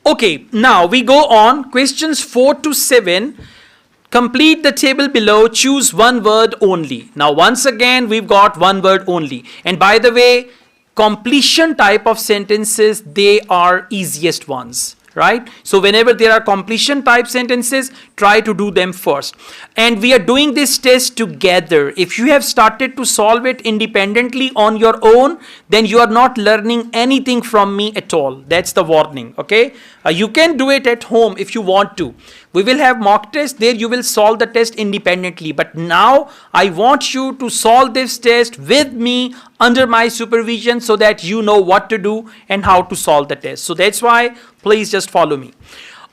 Okay, now we go on. Questions 4 to 7. Complete the table below. Choose one word only. Now, once again, we've got one word only. And by the way, completion type of sentences, they are easiest ones. Right? So whenever there are completion type sentences, try to do them first. And we are doing this test together. If you have started to solve it independently on your own, then you are not learning anything from me at all. That's the warning. Okay? You can do it at home if you want to. We will have mock tests. There you will solve the test independently. But now I want you to solve this test with me under my supervision so that you know what to do and how to solve the test. So that's why please just follow me.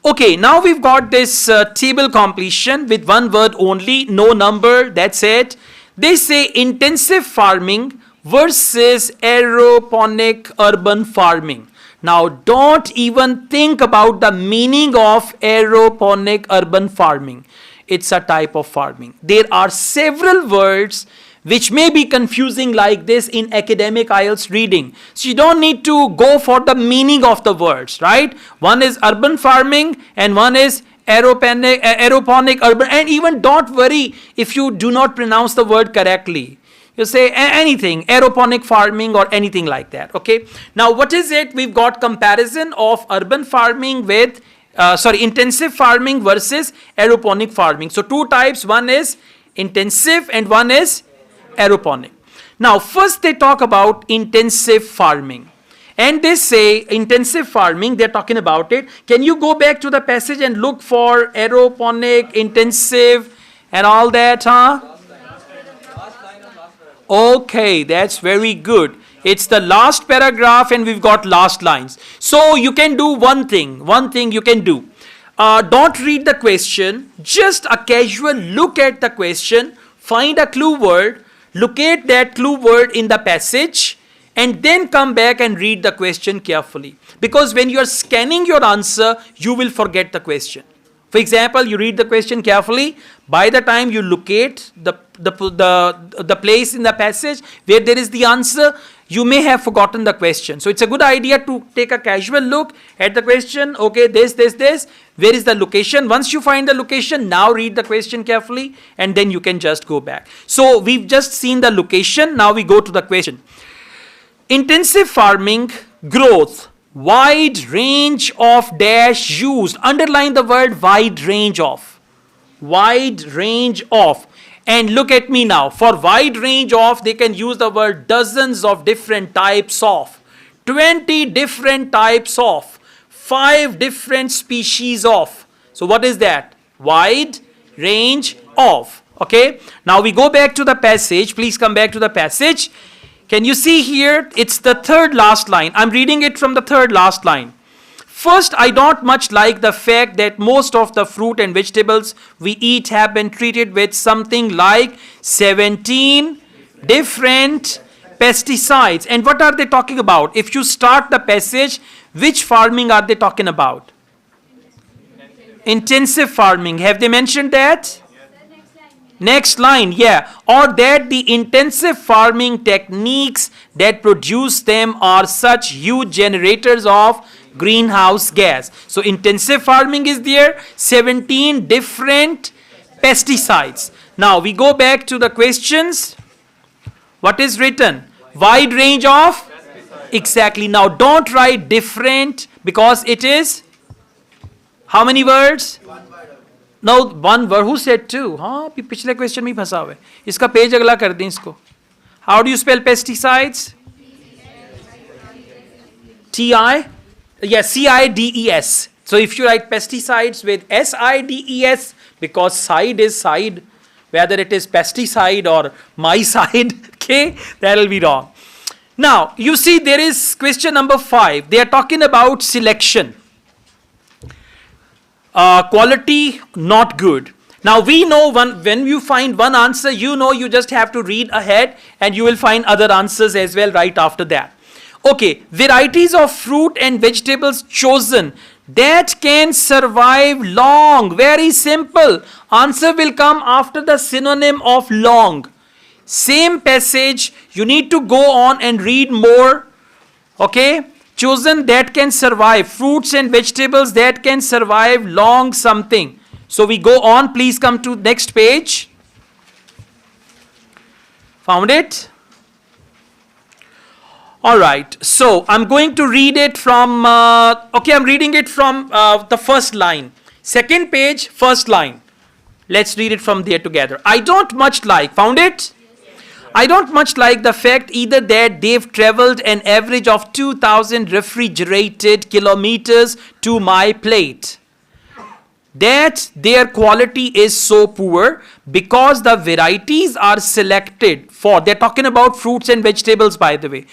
Okay, now we've got this table completion with one word only, no number, that's it. They say intensive farming versus aeroponic urban farming. Now don't even think about the meaning of aeroponic urban farming. It's a type of farming. There are several words which may be confusing like this in academic IELTS reading. So you don't need to go for the meaning of the words, right? One is urban farming and one is aeroponic urban. And even don't worry if you do not pronounce the word correctly. You say anything, aeroponic farming or anything like that, okay? Now what is it? We've got comparison of urban farming with, intensive farming versus aeroponic farming. So two types, one is intensive and one is aeroponic. Now first they talk about intensive farming. And they say intensive farming, they're talking about it. Can you go back to the passage and look for aeroponic, intensive and all that, huh? Okay, that's very good. It's the last paragraph and we've got last lines. So you can do one thing you can do. Don't read the question, just a casual look at the question, find a clue word, locate that clue word in the passage and then come back and read the question carefully. Because when you are scanning your answer, you will forget the question. For example, you read the question carefully. By the time you locate the place in the passage where there is the answer, you may have forgotten the question. So it's a good idea to take a casual look at the question. Okay, this. Where is the location? Once you find the location, now read the question carefully and then you can just go back. So we've just seen the location. Now we go to the question. Intensive farming, growth, wide range of dash used. Underline the word wide range of. Wide range of. And look at me now. For wide range of, they can use the word dozens of different types of. 20 different types of. 5 different species of. So what is that? Wide range of. Okay. Now we go back to the passage. Please come back to the passage. Can you see here? It's the third last line. I'm reading it from the third last line. First, I don't much like the fact that most of the fruit and vegetables we eat have been treated with something like 17 different pesticides. And what are they talking about? If you start the passage, which farming are they talking about? Intensive farming. Have they mentioned that? Next line, yeah. Or that the intensive farming techniques that produce them are such huge generators of greenhouse gas. So intensive farming is there, 17 different pesticides. Now we go back to the questions. What is written? Wide range of? Exactly. Now don't write different because it is how many words? No, one word. Who said two? हाँ पिछले question में फंसा हुआ है. इसका page अगला कर दें इसको. How do you spell pesticides? C-I-D-E-S. So if you write pesticides with S-I-D-E-S, because side is side, whether it is pesticide or my side, okay, that will be wrong. Now you see there is question number 5. They are talking about selection. Quality not good. Now we know when you find one answer, you know you just have to read ahead and you will find other answers as well right after that. Okay, varieties of fruit and vegetables chosen that can survive long. Very simple. Answer will come after the synonym of long. Same passage, you need to go on and read more. Okay, chosen that can survive, fruits and vegetables that can survive long something. So we go on, please come to next page. Found it? All right, so I'm going to read it from, I'm reading it from the first line. Second page, first line. Let's read it from there together. I don't much like, found it? I don't much like the fact either that they've traveled an average of 2,000 refrigerated kilometers to my plate, that their quality is so poor because the varieties are selected for, they're talking about fruits and vegetables by the way,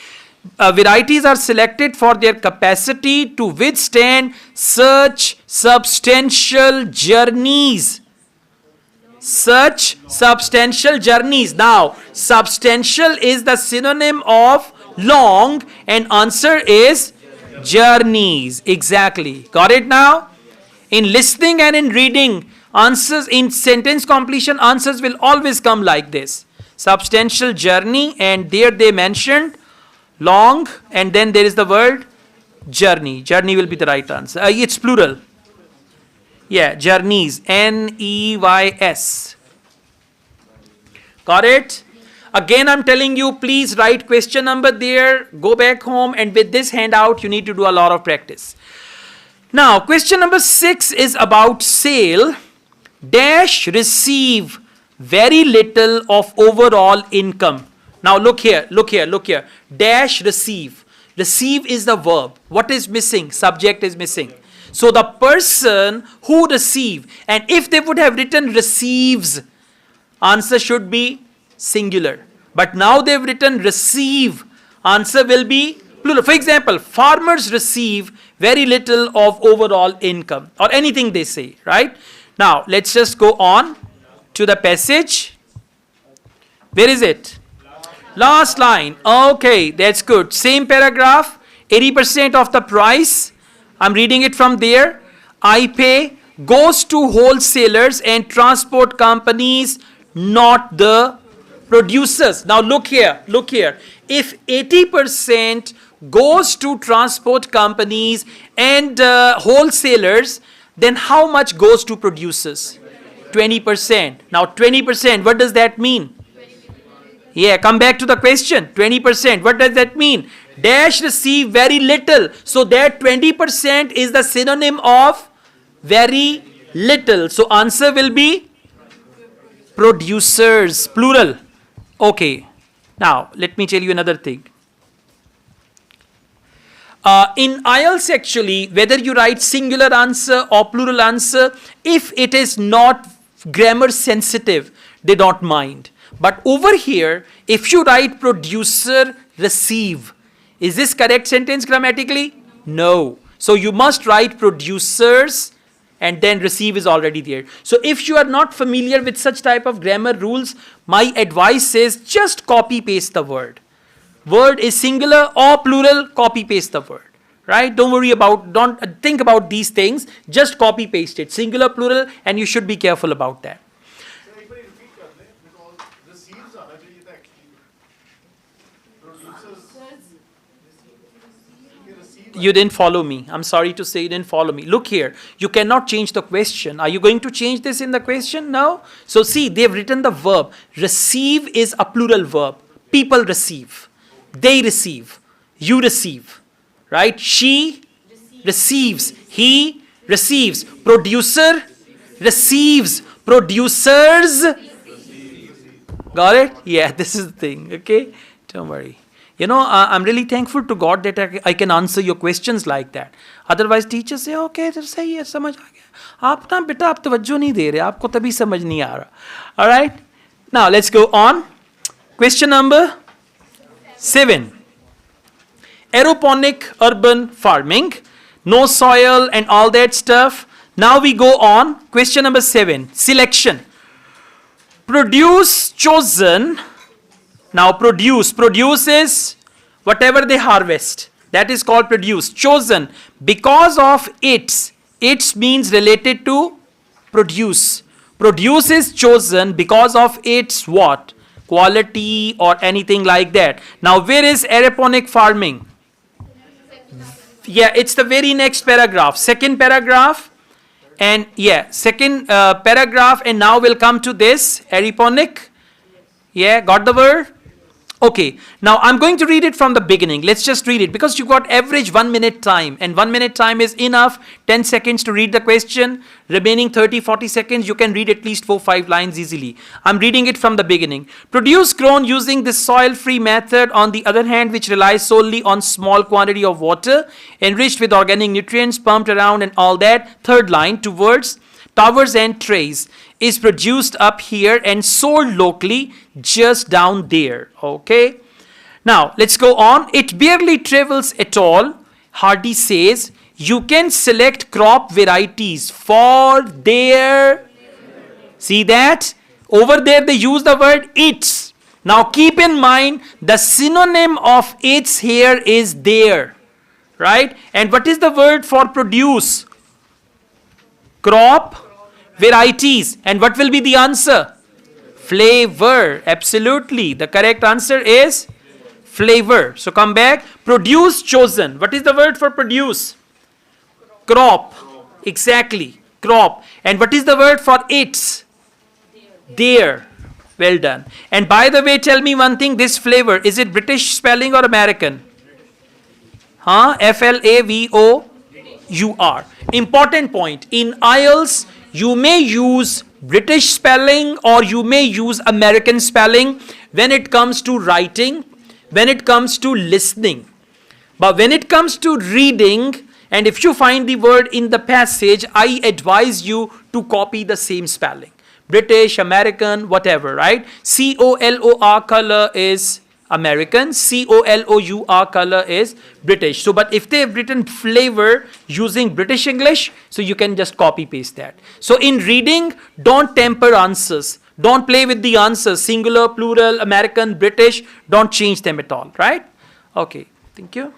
varieties are selected for their capacity to withstand such substantial journeys. Such substantial journeys. Now, substantial is the synonym of long and answer is journeys. Exactly. Got it now? In listening and in reading, answers in sentence completion, answers will always come like this. Substantial journey, and there they mentioned long, and then there is the word journey. Journey will be the right answer. It's plural. Yeah, journeys. Neys. Got it? Again, I'm telling you, please write question number there. Go back home, and with this handout, you need to do a lot of practice. Now, question number 6 is about sale. Dash receive very little of overall income. Now look here, look here, look here. Dash receive. Receive is the verb. What is missing? Subject is missing. So the person who receive, and if they would have written receives, answer should be singular. But now they've written receive, answer will be plural. For example, farmers receive very little of overall income, or anything they say, right? Now let's just go on to the passage. Where is it? Last line. Okay, that's good. Same paragraph, 80% of the price. I'm reading it from there. I pay goes to wholesalers and transport companies, not the producers. Now look here, look here. If 80% goes to transport companies and wholesalers, then how much goes to producers? 20%. Now 20%, what does that mean? Yeah, come back to the question. 20%. What does that mean? Dash receive very little. So that 20% is the synonym of very little. So answer will be producers, plural. Okay. Now, let me tell you another thing. In IELTS actually, whether you write singular answer or plural answer, if it is not grammar sensitive, they don't mind. But over here, if you write producer receive, is this correct sentence grammatically? No. So you must write producers and then receive is already there. So if you are not familiar with such type of grammar rules, my advice is just copy paste the word. Word is singular or plural, copy paste the word. Right? Don't worry about, don't think about these things. Just copy paste it. Singular, plural, and you should be careful about that. You didn't follow me. I'm sorry to say you didn't follow me. Look here. You cannot change the question. Are you going to change this in the question? No. So see, they've written the verb. Receive is a plural verb. People receive. They receive. You receive. Right? She receives. He receives. Producer receives. Producers. Got it? Yeah, this is the thing. Okay? Don't worry. You know, I'm really thankful to God that I can answer your questions like that. Otherwise, teachers say, okay, तो सही है, समझ आ गया. आप ना बेटा आप तवज्जो नहीं दे रहे, आपको तभी समझ नहीं आ रहा. All right. Now let's go on. Question number 7. Aeroponic urban farming, no soil and all that stuff. Now we go on. Question number 7. Selection. Produce chosen. Now produce. Produce is whatever they harvest. That is called produce. Chosen because of its. Its means related to produce. Produce is chosen because of its what? Quality or anything like that. Now where is aeroponic farming? Yeah, it's the very next paragraph. Second paragraph. And yeah, second paragraph, and now we'll come to this, Ariponic. Yeah, got the word? Okay, now I'm going to read it from the beginning. Let's just read it because you got average 1 minute time, and 1 minute time is enough. 10 seconds to read the question. Remaining 30-40 seconds, you can read at least 4-5 lines easily. I'm reading it from the beginning. Produce grown using this soil-free method, on the other hand, which relies solely on small quantity of water, enriched with organic nutrients, pumped around and all that. Third line, towards towers and trays, is produced up here and sold locally just down there. Okay. Now let's go on. It barely travels at all. Hardy says you can select crop varieties for their. See that? Over there they use the word its. Now keep in mind the synonym of its here is there. Right? And what is the word for produce? Crop varieties. And what will be the answer? Flavor. Absolutely. The correct answer is flavor. So come back. Produce chosen. What is the word for produce? Crop. Exactly. Crop. And what is the word for its? There. Well done. And by the way, tell me one thing. This flavor, is it British spelling or American? Huh? F-L-A-V-O-U-R. Important point. In IELTS, you may use British spelling or you may use American spelling when it comes to writing, when it comes to listening. But when it comes to reading, and if you find the word in the passage, I advise you to copy the same spelling. British, American, whatever, right? C-O-L-O-R color is American, C-O-L-O-U-R color is British. So, but if they have written flavor using British English, so you can just copy paste that. So in reading, don't temper answers. Don't play with the answers, singular, plural, American, British, don't change them at all, right? Okay, thank you.